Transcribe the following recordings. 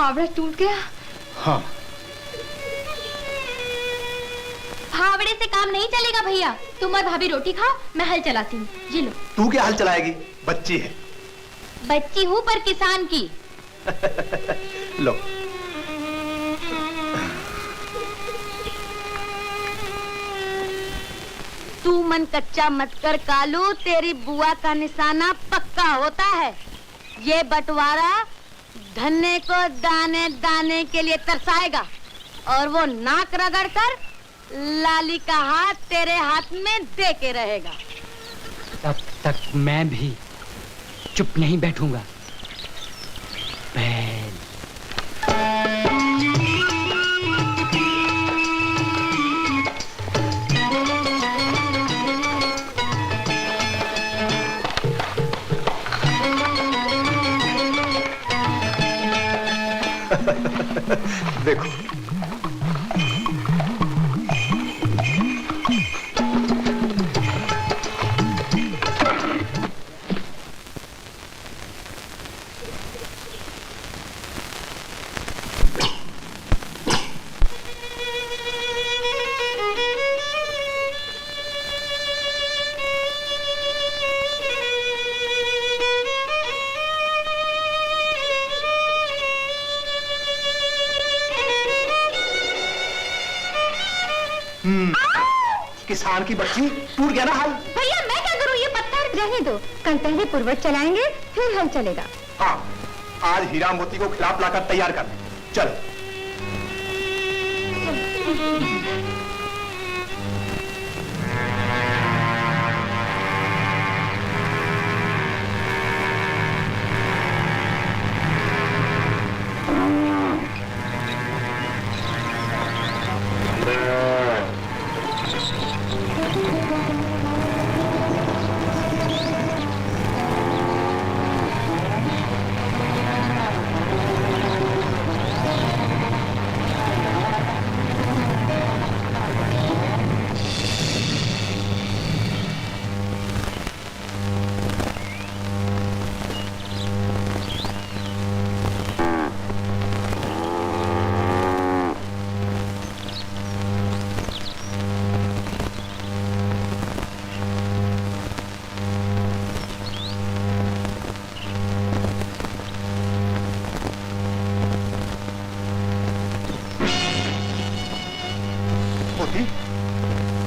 फावड़ा टूट गया। हाँ। फावड़े से काम नहीं चलेगा भैया। तुम और भाभी रोटी खाओ, मैं हल चलाती हूँ। जी लो। तू क्या हल चलाएगी? बच्ची है। बच्ची हूँ पर किसान की। लो। तू मन कच्चा मत कर कालू, तेरी बुआ का निशाना पक्का होता है। ये बंटवारा धन्ने को दाने दाने के लिए तरसाएगा और वो नाक रगड़ कर लाली का हाथ तेरे हाथ में दे के रहेगा। तब तक मैं भी चुप नहीं बैठूंगा। बैल। देखो किसान की बच्ची टूट गया ना हल। भैया मैं क्या करूँ? ये पत्थर रहने दो, कल पहले पूर्वज चलाएंगे फिर हल चलेगा। हाँ, आज हीरा मोती को खिलाफ लाकर तैयार कर दे। चल।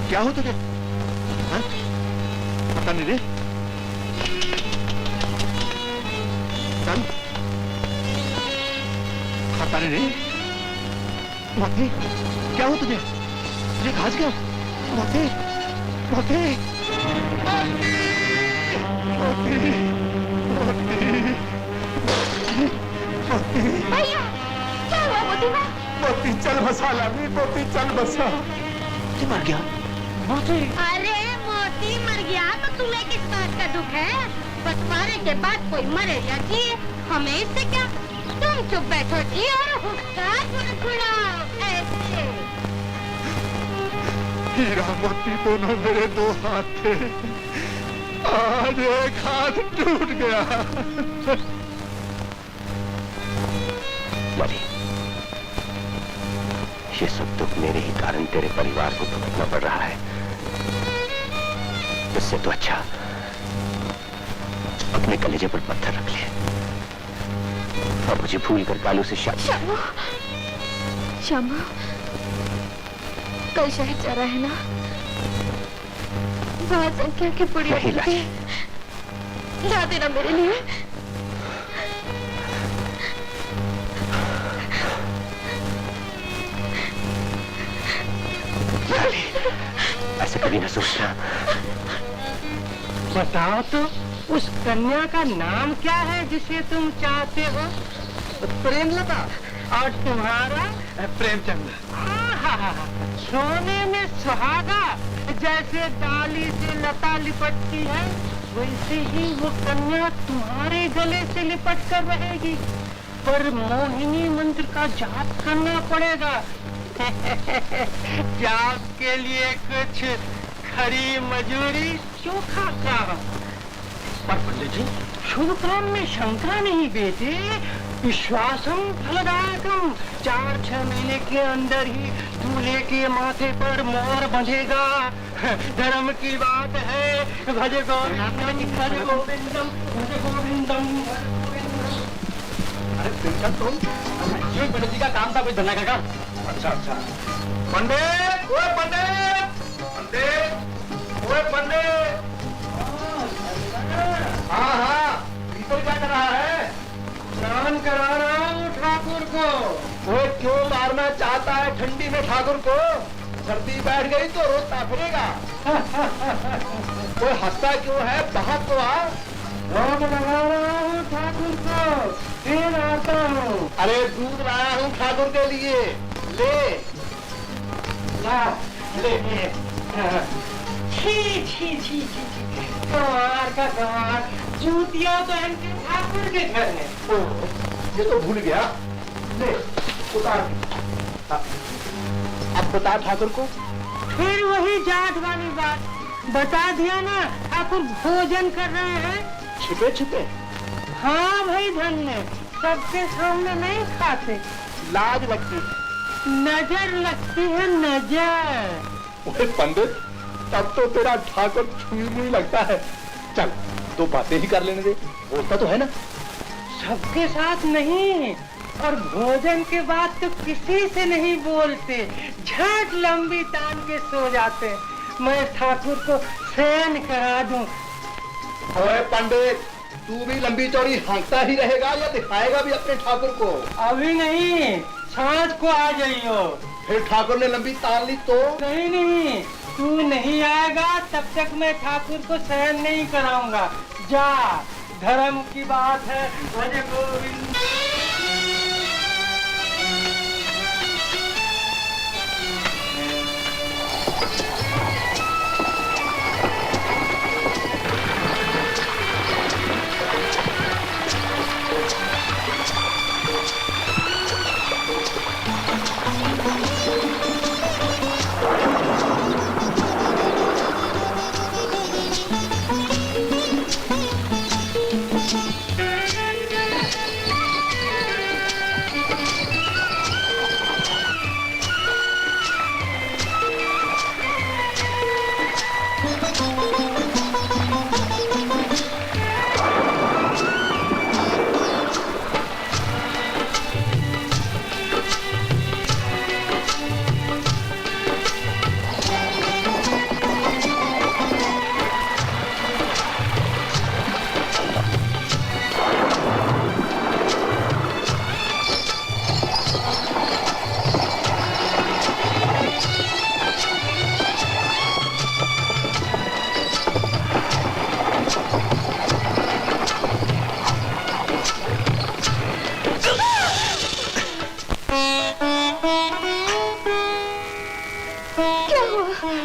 क्या हो तुझे? पता नहीं रे। चल। पता नहीं रे। मोती, क्या हो तुझे? तुझे घास गया? मोती, मोती, मोती, मोती, भैया क्या हुआ मोती में? मोती चल बसा लाली, मोती चल बसा। मर गया मोती। अरे मोती मर गया तो तुम्हें किस बात का दुख है? बंटवारे के बाद कोई मरे या जिए, हमें इससे क्या? तुम चुप बैठो जी और हुक्कार गुड़गुड़ाओ ऐसे। हीरा मोती दोनों मेरे दो हाथ थे, आज एक हाथ टूट गया। ये सब दुख मेरे ही कारण तेरे परिवार को भुगतना पड़ रहा है। इससे तो अच्छा अपने कलेजे पर पत्थर रख ले और मुझे भूल कर कालू से शादी। श्यामू, श्यामू, कल शहर जा रहा है ना? वहाँ संख्या की पुड़िया ला देना मेरे लिए। ऐसे कभी न सोचना। बताओ तो उस कन्या का नाम क्या है जिसे तुम चाहते हो? प्रेमलता। और तुम्हारा? प्रेमचंद। सोने में सुहागा, जैसे डाली से लता लिपटती है वैसे ही वो कन्या तुम्हारे गले से लिपट कर रहेगी। पर मोहिनी मंत्र का जाप करना पड़ेगा। जाप के लिए कुछ खरी मजूरी, चोखा काम। पर पंडित जी, शुभ काम में शंका नहीं बेटे, विश्वासम फलदायकम। 4-6 महीने के अंदर ही दूल्हे के माथे पर मोहर बंधेगा। धर्म की बात है। भज गोविंदम भज गोविंदम भज गोविंदम। अरे तुम ये पंडित जी का काम था, कोई धरना का काम। अच्छा अच्छा। पंडित, ओए पंडित, पंडित, ओए पंडित। हाँ हाँ, भीतर क्या कर रहा है? स्नान करा रहा हूँ ठाकुर को। वो क्यों मारना चाहता है ठंडी में ठाकुर को? सर्दी बैठ गई तो रोता फिरेगा। वो हंसता क्यों है? बाहर तो आ। रोग लगा रहा हूँ ठाकुर को, फिर आता हूँ। अरे दूध लाया हूँ ठाकुर के लिए, ले ला, ले। छी छी छी छी छी, कमार का कमार, जूतियाँ पहन के ठाकुर के घर में। ये तो भूल गया, ले उतार। अब बता ठाकुर को। फिर वही जाट वाली बात, बता दिया ना, ठाकुर भोजन कर रहे हैं। छिपे छिपे? हाँ भाई धन्य, सबके सामने नहीं खाते, लाज लगती। नजर लगती है नजर। ओए पंडित, तब तो तेरा ठाकुर छुई लगता है। चल दो बातें ही कर लेने दे, बोलता तो है ना। सबके साथ नहीं, और भोजन के बाद तो किसी से नहीं बोलते, झट लंबी तान के सो जाते। मैं ठाकुर को शयन करा दूं। ओए पंडित, तू भी लंबी चौड़ी हाँकता ही रहेगा या दिखाएगा भी अपने ठाकुर को? अभी नहीं, सांझ को आ जाइयो। फिर ठाकुर ने लंबी तान ली तो? नहीं नहीं, तू नहीं आएगा तब तक मैं ठाकुर को शयन नहीं कराऊंगा। जा, धर्म की बात है। भज गोविंद।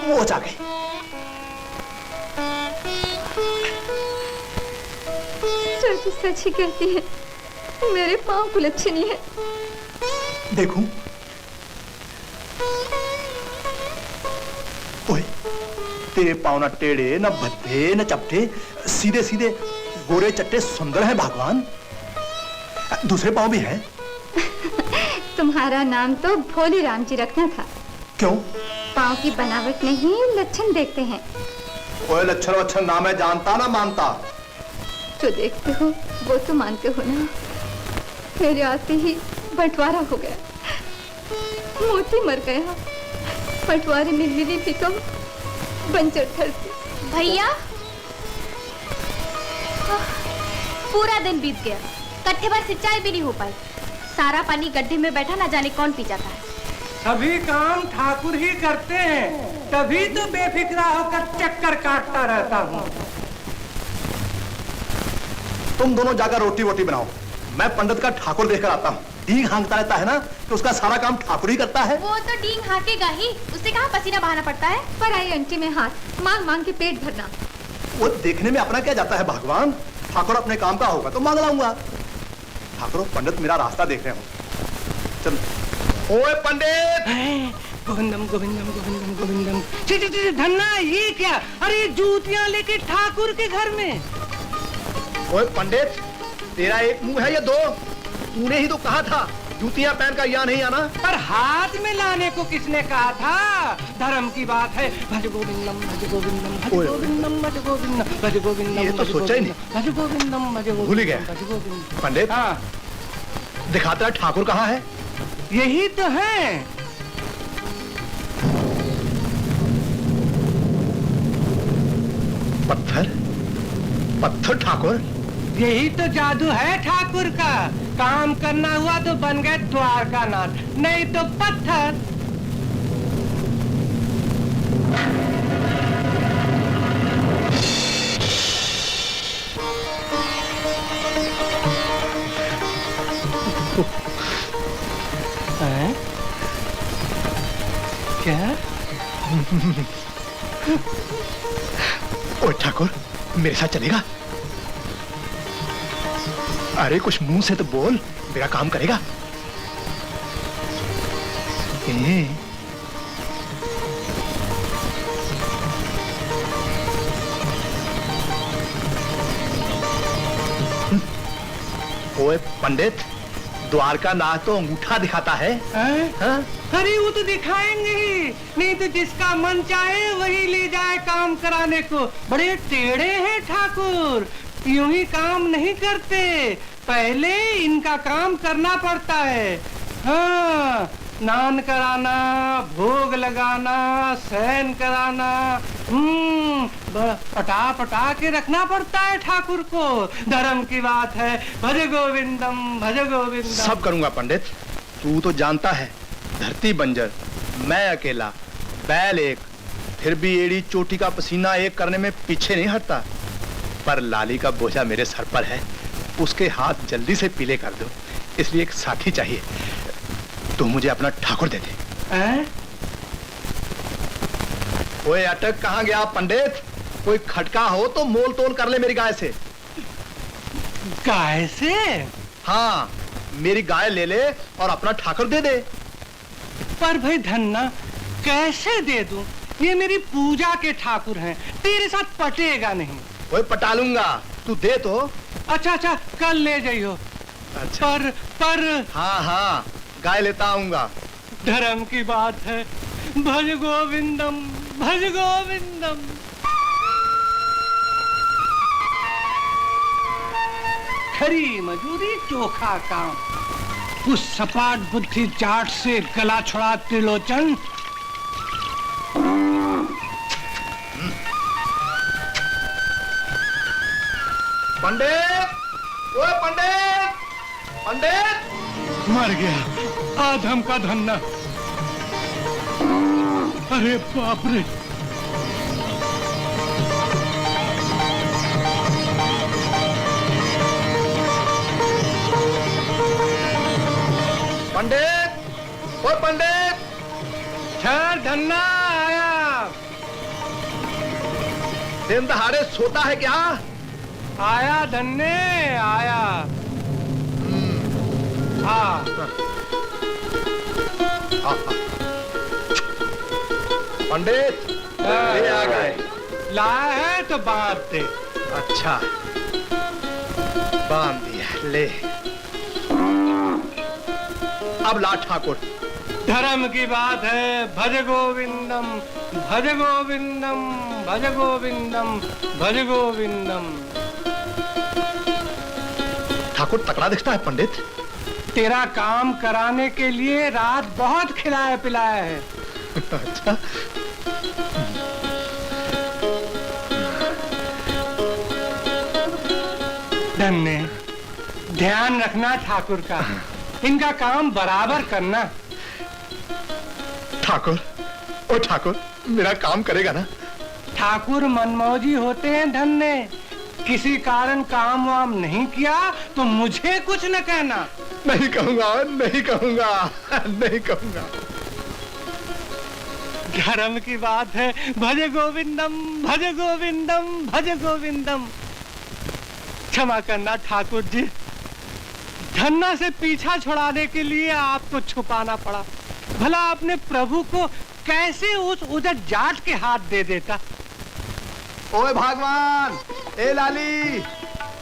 वो जा गई। चाची सच ही कहती है, मेरे पाँव कुलच्छनी है। देखूं? ओए, तेरे पाँव न टेढ़े न भद्दे न चपटे, सीधे सीधे गोरे चट्टे सुंदर हैं भगवान। दूसरे पाँव भी हैं। तुम्हारा नाम तो भोले राम जी रखना था। क्यों? पाँव की बनावट नहीं, लक्षण देखते हैं। ओए लक्षण वक्षण ना मैं जानता ना मानता। जो देखते हो वो तो मानते हो ना। मेरे आते ही बंटवारा हो गया, मोती मर गया। बंटवारे में मिली थी तो बंजर धरती। भैया, पूरा दिन बीत गया, कट्ठे भर सिंचाई भी नहीं हो पाई। सारा पानी गड्ढे में बैठा ना जाने कौन पी जाता है। सभी काम ठाकुर ही करते हैं, तभी तो बेफिक्रा होकर चक्कर काटता रहता हूँ। तुम दोनों जाकर रोटी वोटी बनाओ, मैं पंडित का ठाकुर देखकर आता हूँ। डींग हाँकता रहता है ना, तो उसका सारा काम ठाकुर ही करता है। वो तो डींग हाँकेगा ही, उससे कहाँ पसीना बहाना पड़ता है। पर आई अंटी में हाथ मांग मांग के पेट भरना। वो देखने में अपना क्या जाता है भगवान। ठाकुर अपने काम का होगा तो मांग लाऊंगा। ठाकुर पंडित मेरा रास्ता देख रहे हो। चल। ओए पंडित, गोविंदम गोविंदम गोविंदम गोविंदम। धन्ना, ये क्या? अरे जूतियां लेके ठाकुर के घर में। ओए पंडित, तेरा एक मुंह है या दो? तूने ही तो कहा था जूतियां पहन कर यहाँ नहीं आना। पर हाथ में लाने को किसने कहा था? धर्म की बात है। भज गोविंदम भज गोविंदम भज गोविंदम भज गोविंदम भज गोविंदम। ये तो सोचा ही नहीं। भज गोविंदम भज गोविंदम। भूल ही गया। भज गोविंदम। पंडित, हाँ, दिखाता है ठाकुर कहाँ है? यही तो है। पत्थर? पत्थर ठाकुर? यही तो जादू है ठाकुर का। काम करना हुआ तो बन गए द्वारकानाथ, नहीं तो पत्थर। क्या? ओए ठाकुर, मेरे साथ चलेगा? अरे कुछ मुंह से तो बोल, मेरा काम करेगा। ओए पंडित, द्वारका नाथ तो अंगूठा दिखाता है। हाँ? अरे वो तो दिखाएंगे ही, नहीं तो जिसका मन चाहे वही ले जाए काम कराने को। बड़े टेढ़े हैं ठाकुर, यूं ही काम नहीं करते, पहले इनका काम करना पड़ता है। हाँ, स्नान कराना, भोग लगाना, शयन कराना, पटा पटा के रखना पड़ता है ठाकुर को। धर्म की बात है। भज गोविंदम भज गोविंदम। सब करूंगा पंडित, तू तो जानता है धरती बंजर, मैं अकेला, बैल एक, फिर भी एड़ी चोटी का पसीना एक करने में पीछे नहीं हटता। पर लाली का बोझा मेरे सर पर है, उसके हाथ जल्दी से पीले कर दो, इसलिए एक साथी चाहिए। तू मुझे अपना ठाकुर दे दे। ओए अटक कहाँ गया पंडित? कोई खटका हो तो मोल तोल कर ले मेरी गाय से। गाय से? हाँ, मेरी गाय ले ले और अपना ठाकुर दे दे। पर भाई धन्ना, कैसे दे दूं? ये मेरी पूजा के ठाकुर हैं, तेरे साथ पटेगा नहीं। ओए पटा लूंगा, तू दे तो। अच्छा अच्छा, कल ले जाइयो। अच्छा। पर हाँ हाँ, गाय लेता आऊंगा। धर्म की बात है। भज गोविंदम भज गोविंदम। खरी मजूरी चोखा काम। उस सपाट बुद्धि जाट से गला छुड़ा त्रिलोचन। पंडित, ओए पंडित, पंडित। मर गया आधम का धन्ना। अरे बाप रे। पंडित, ओए पंडित। खैर धन्ना आया। दिन दहाड़े सोता है क्या? आया धन्ने आया। हाँ। पंडित, ये आ गए। लाया है तो बांध दे। अच्छा, बांध दिया, ले। अब ला ठाकुर। धर्म की बात है। भज गोविंदम भज गोविंदम भज गोविंदम भज गोविंदम। ठाकुर तकड़ा दिखता है पंडित। तेरा काम कराने के लिए रात बहुत खिलाया पिलाया है। अच्छा। धन्य, ध्यान रखना ठाकुर का, इनका काम बराबर करना। ठाकुर, ओ ठाकुर, मेरा काम करेगा ना? ठाकुर मनमौजी होते हैं धन्य, किसी कारण काम वाम नहीं किया तो मुझे कुछ न कहना। नहीं कहूंगा, नहीं कहूंगा, नहीं कहूंगा। धर्म की बात है। भज गोविंदम भज गोविंदम भज गोविंदम। क्षमा करना ठाकुर जी, धन्ना से पीछा छुड़ाने के लिए आपको छुपाना पड़ा। भला अपने प्रभु को कैसे उस उजट जाट के हाथ दे देता। ओए भगवान, ए लाली,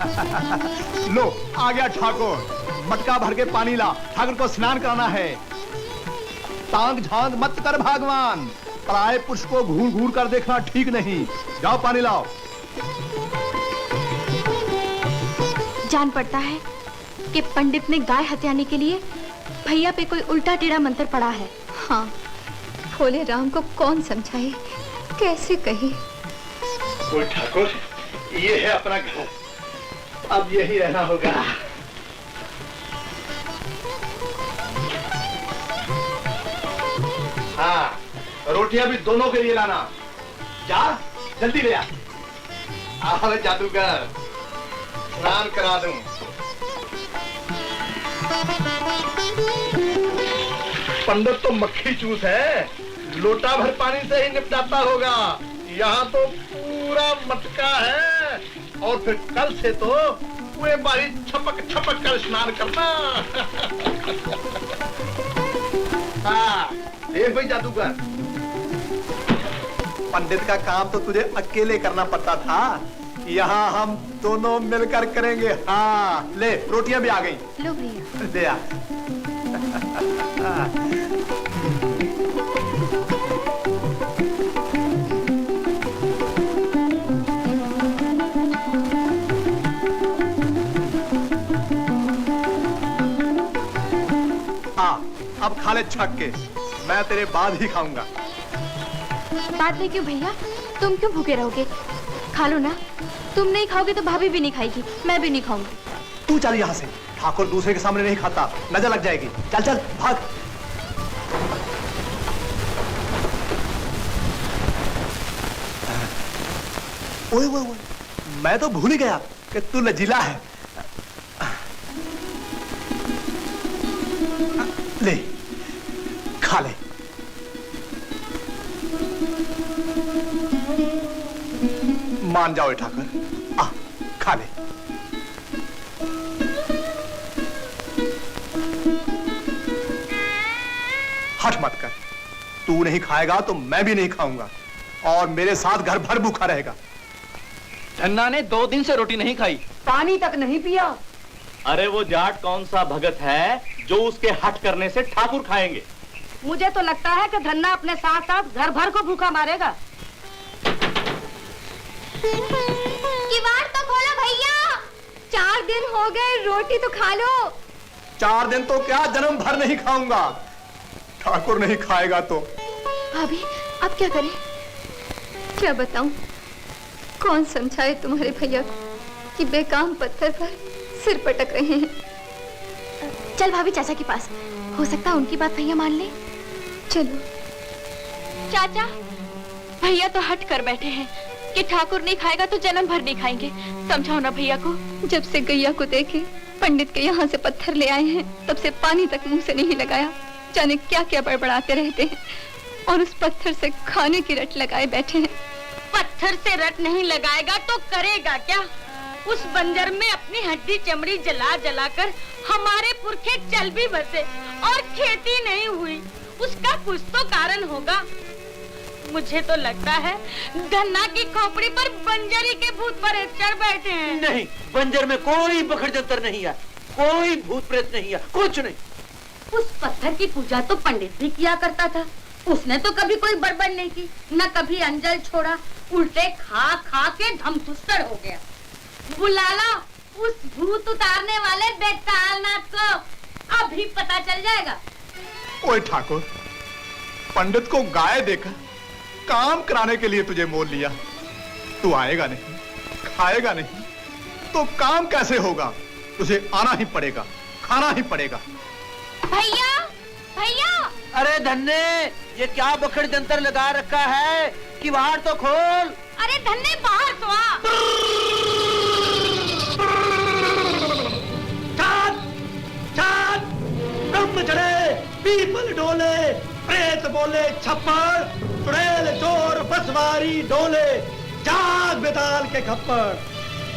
लो आ गया ठाकुर, मटका भर के पानी ला, ठाकुर को स्नान कराना है। तांग झांग मत कर भगवान, पराये पुरुष को घूर घूर कर देखना ठीक नहीं। जाओ पानी लाओ। जान पड़ता है कि पंडित ने गाय हत्याने के लिए भैया पे कोई उल्टा टेढ़ा मंत्र पड़ा है। हाँ, भोले राम को कौन समझाए, कैसे कहे। ओए ठाकुर, ये है अपना घर, अब यही रहना होगा। हाँ, रोटियां भी दोनों के लिए लाना। जा जल्दी ले आ। आओ जादूगर, स्नान करा दूं। पंडित तो मक्खी चूस है, लोटा भर पानी से ही निपटाता होगा। यहाँ तो पूरा मटका है, और फिर कल से तो पूरे बारी छपक छपक कर स्नान करना। हाँ, देख भाई जादूगर, पंडित का काम तो तुझे अकेले करना पड़ता था, यहाँ हम दोनों मिलकर करेंगे। हाँ, ले रोटियां भी आ गई। लो भैया। ले आ। अब खा ले छक के, मैं तेरे बाद ही खाऊंगा। बात नहीं क्यों भैया, तुम क्यों भूखे रहोगे? खा लो ना। तुम नहीं खाओगे तो भाभी भी नहीं खाएगी, मैं भी नहीं खाऊंगी। तू चल यहाँ से, ठाकुर दूसरे के सामने नहीं खाता, नजर लग जाएगी। चल चल भाग। ओए ओए ओए, मैं तो भूल ही गया कि तू लजीला है। ले खा ले। मान जाओ ठाकुर, आ खा ले। हट मत कर, तू नहीं खाएगा तो मैं भी नहीं खाऊंगा, और मेरे साथ घर भर भूखा रहेगा। धन्ना ने 2 दिन से रोटी नहीं खाई, पानी तक नहीं पिया। अरे वो जाट कौन सा भगत है जो उसके हट करने से ठाकुर खाएंगे? मुझे तो लगता है कि धन्ना अपने साथ साथ घर भर को भूखा मारेगा। किवाड़ तो खोलो भैया, 4 दिन हो गए, रोटी तो खा लो। 4 दिन तो क्या, जन्म भर नहीं खाऊंगा। ठाकुर नहीं खाएगा तो। भाभी अब क्या करें? क्या बताऊं, कौन समझाए तुम्हारे भैया को कि बेकाम पत्थर पर सिर पटक रहे हैं। चल भाभी चाचा के पास, हो सकता है उनकी बात भैया मान ले। चलो। चाचा, भैया तो हट कर बैठे हैं कि ठाकुर नहीं खाएगा तो जन्म भर नहीं खाएंगे। समझाओ ना भैया को। जब से गैया को देखे पंडित के यहाँ से पत्थर ले आए हैं, तब से पानी तक मुंह से नहीं लगाया। जाने क्या क्या बड़बड़ाते रहते हैं, और उस पत्थर से खाने की रट लगाए बैठे हैं। पत्थर से रट नहीं लगाएगा तो करेगा क्या? उस बंजर में अपनी हड्डी चमड़ी जला जला कर हमारे पुरखे चल भी बसे और खेती नहीं हुई। उसका कुछ तो कारण होगा। मुझे तो लगता है धन्ना की खोपड़ी पर बंजरी के भूत प्रेत चढ़ बैठे हैं। नहीं, बंजर में कोई बखड़ जंतर नहीं है, कोई भूत प्रेत नहीं है, कुछ नहीं। उस पत्थर की पूजा तो पंडित भी किया करता था, उसने तो कभी कोई बड़बड़ नहीं की, न कभी अंजल छोड़ा, उल्टे खा खा के धमथुस्सड़ हो गया। बुला लो उस भूत उतारने वाले बेतालनाथ को, अभी पता चल जाएगा। ओए ठाकुर, पंडित को गाय देकर काम कराने के लिए तुझे मोल लिया। तू आएगा नहीं, खाएगा नहीं, तो काम कैसे होगा? तुझे आना ही पड़ेगा, खाना ही पड़ेगा। भैया, भैया! अरे धन्ने, ये क्या बखड़ जंतर लगा रखा है? कि बाहर तो खोल। अरे धन्ने बाहर तो आ। ब्रह्म चढ़े, पीपल डोले, प्रेत बोले छप्पड़, चुड़ैल चोर बसवारी डोले, जाग बेताल के खप्पड़।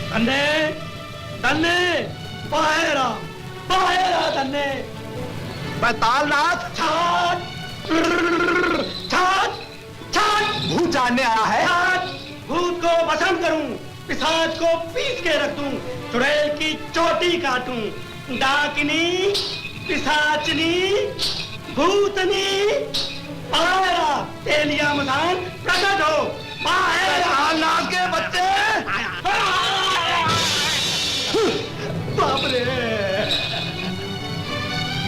धन्ने, धन्ने, बाहेरा, बाहेरा धन्ने। बेतालनाथ, छाट, छाट, छाट। भूत जानने आया है। छाट, भूत को भस्म करूं, पिशाच को पीस के रख दूं, चुड़ैल की चोटी काटूं, डाकिनी, पिशाचनी, भूतनी, पायरा, तेलिया मदान प्रकट हो। पायरा नाग के बच्चे, बाप रे!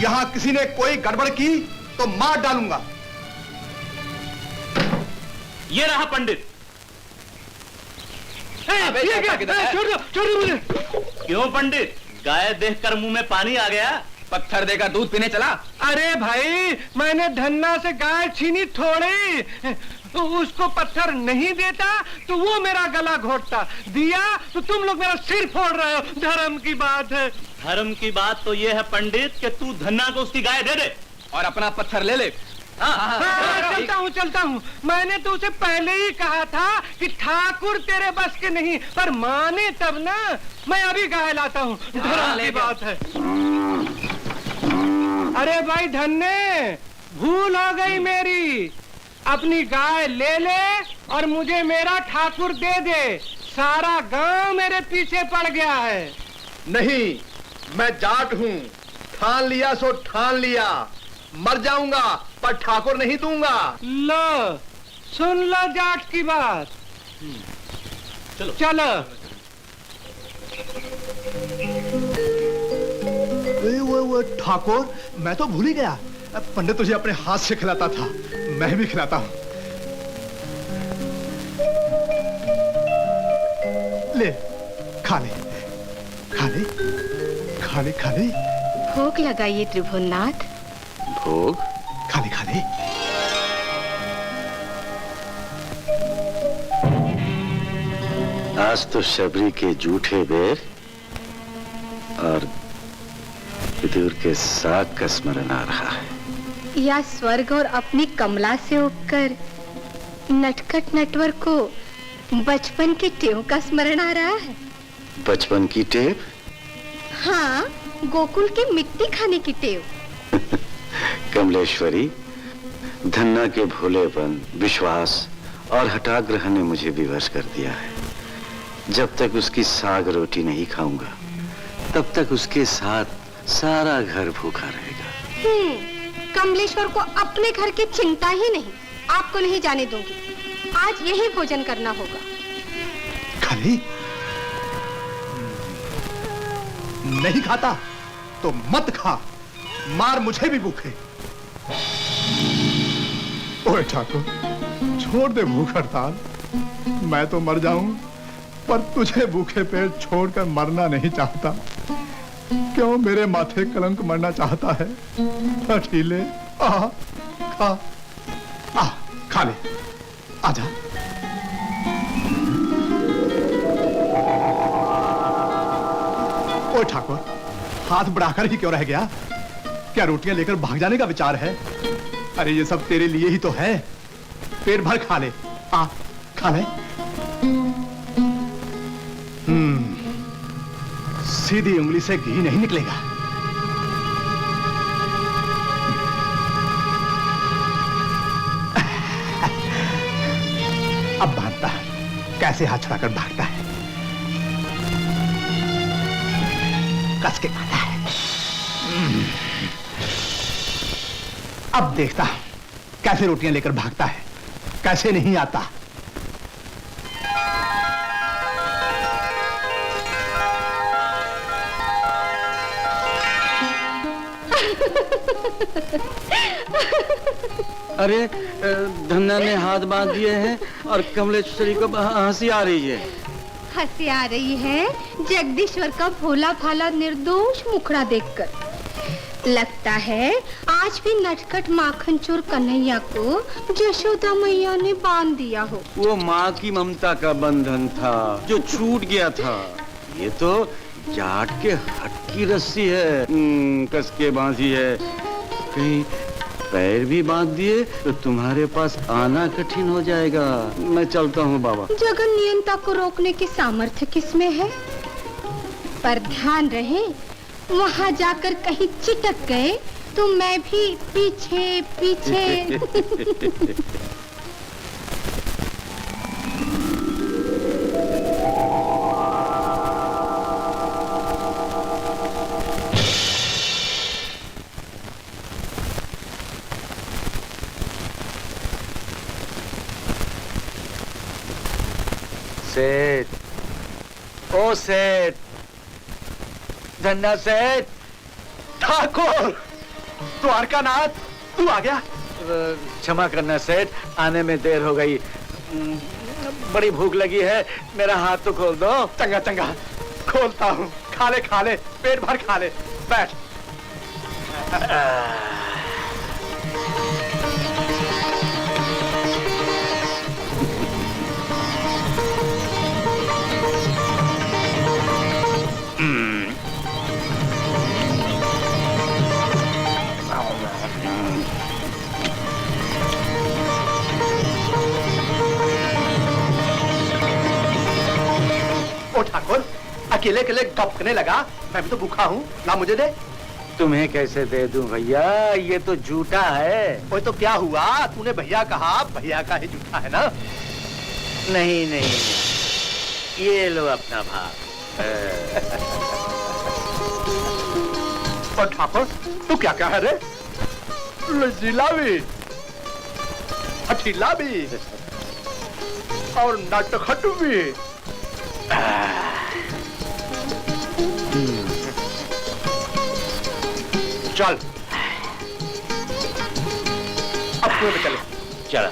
यहाँ किसी ने कोई गड़बड़ की तो मार डालूंगा। ये रहा पंडित। छोड़ दो मुझे। क्यों पंडित, गाय देखकर मुंह में पानी आ गया? पत्थर देकर दूध पीने चला? अरे भाई, मैंने धन्ना से गाय छीनी थोड़ी, उसको पत्थर नहीं देता तो वो मेरा गला घोटता, दिया तो तुम लोग मेरा सिर फोड़ रहे हो। धर्म की बात है। धर्म की बात तो ये है पंडित कि तू धन्ना को उसकी गाय दे दे और अपना पत्थर ले ले। चलता हूँ। मैंने तो उसे पहले ही कहा था कि ठाकुर तेरे बस के नहीं, पर माने तब ना। मैं अभी गाय लाता हूँ, धर्म की बात है। अरे भाई धन्ने, भूल हो गई मेरी। अपनी गाय ले ले और मुझे मेरा ठाकुर दे दे। सारा गांव मेरे पीछे पड़ गया है। नहीं, मैं जाट हूँ, ठान लिया सो ठान लिया। मर जाऊंगा पर ठाकुर नहीं दूंगा। लो, सुन लो जाट की बात। चलो चलो। वो ठाकुर, मैं तो भूल ही गया। पंडित तुझे अपने हाथ से खिलाता था, मैं भी खिलाता हूँ। ले, खा ले, खा ले, खा ले, खा ले। भोग लगाइए त्रिभुवननाथ। भोग? खा ले, खा ले। आज तो शबरी के जूठे बेर और विदुर के साग का स्मरण आ रहा है। या स्वर्ग और अपनी कमला से उगकर नटखट नटवर को बचपन की टेव का स्मरण आ रहा है। बचपन की टेव? हाँ, गोकुल की मिट्टी खाने की टेव। कमलेश्वरी, धन्ना के भोलेपन, विश्वास और हठाग्रह ने मुझे विवश कर दिया है। जब तक उसकी साग रोटी नहीं खाऊंगा, तब तक उसके साथ सारा घर भूखा रहेगा। कमलेश्वर को अपने घर की चिंता ही नहीं। आपको नहीं जाने दूंगी। आज यही भोजन करना होगा। खाली नहीं खाता तो मत खा, मार मुझे भी भूखे। ओए ठाकुर, छोड़ दे भूख हड़ताल। मैं तो मर जाऊं, पर तुझे भूखे पेट छोड़कर मरना नहीं चाहता। क्यों मेरे माथे कलंक मरना चाहता है? अठीले, खा, खा ले, आजा। ओ ठाकुर, हाथ बढ़ाकर ही क्यों रह गया? क्या रोटियां लेकर भाग जाने का विचार है? अरे ये सब तेरे लिए ही तो है। पेट भर खा ले, खा ले। सीधी उंगली से घी नहीं निकलेगा। अब भागता है, कैसे हाथ छुड़ाकर भागता है। कस के खाता है। अब देखता हूं कैसे रोटियां लेकर भागता है, कैसे नहीं आता। अरे, धन्ना ने हाथ बांध दिए हैं और कमलेश्वरी को हंसी आ रही है। हंसी आ रही है जगदीश्वर का भोला भाला निर्दोष मुखड़ा देखकर। लगता है आज भी नटखट माखन चोर कन्हैया को यशोदा मैया ने बांध दिया हो। वो माँ की ममता का बंधन था जो छूट गया था। ये तो जाट के हट की रस्सी है, कस के बांधी है। कहीं पैर भी बांध दिए तो तुम्हारे पास आना कठिन हो जाएगा। मैं चलता हूँ बाबा। जगन नियंता को रोकने की सामर्थ्य किसमें है? पर ध्यान रहे, वहाँ जाकर कहीं चिटक गए तो मैं भी पीछे पीछे। सेठ, ओ सेठ, धन्ना सेठ। ठाकुर, द्वारकानाथ, तू आ गया? क्षमा करना सेठ, आने में देर हो गई। बड़ी भूख लगी है, मेरा हाथ तो खोल दो। चंगा चंगा, खोलता हूँ। खा ले, पेट भर खा ले। बैठ। ओ ठाकुर, अकेले अकेले गपकने लगा। मैं भी तो भूखा हूँ, ला मुझे दे। तुम्हें कैसे दे दूं भैया, ये तो झूठा है। ओए तो क्या हुआ, तूने भैया कहा, भैया का ही झूठा है ना? नहीं नहीं नहीं, ये लो अपना भाग। और ठाकुर, तू क्या क्या है रे? लजीला भी, हठीला भी और नटखट भी। चल, अब कुएं में चले। चला।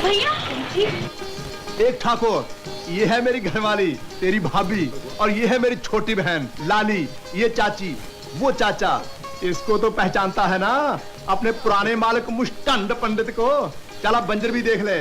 भैया जी, देख ठाकुर, ये है मेरी घरवाली, तेरी भाभी, और ये है मेरी छोटी बहन लाली। ये चाची, वो चाचा। इसको तो पहचानता है ना, अपने पुराने मालिक मुष्टंड पंडित को। चला बंजर भी देख ले।